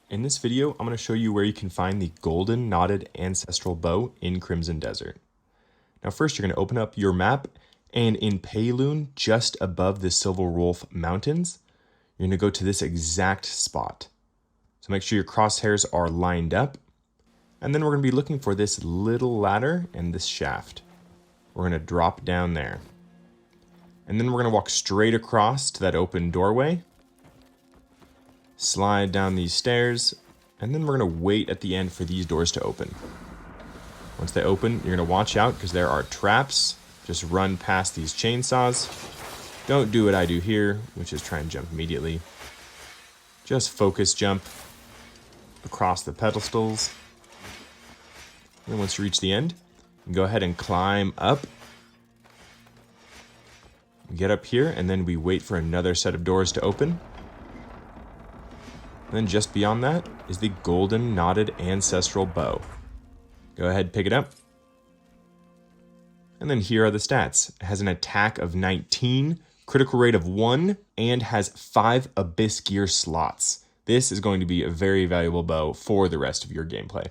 In this video, I'm going to show you where you can find the Golden Knotted Ancestral Bow in Crimson Desert. Now first, you're going to open up your map, and in Pailune, just above the Silver Wolf Mountains, you're going to go to this exact spot. So make sure your crosshairs are lined up, and then we're going to be looking for this little ladder and this shaft. We're going to drop down there. And then we're going to walk straight across to that open doorway, slide down these stairs, and then we're going to wait at the end for these doors to open. Once they open, you're going to watch out because there are traps. Just run past these chainsaws. Don't do what I do here, which is try and jump immediately. Just focus jump across the pedestals. And once you reach the end, you go ahead and climb up. Get up here, and then we wait for another set of doors to open. And then just beyond that is the Golden Knotted Ancestral Bow. Go ahead, pick it up. And then here are the stats. It has an attack of 19, critical rate of 1, and has 5 Abyss Gear slots. This is going to be a very valuable bow for the rest of your gameplay.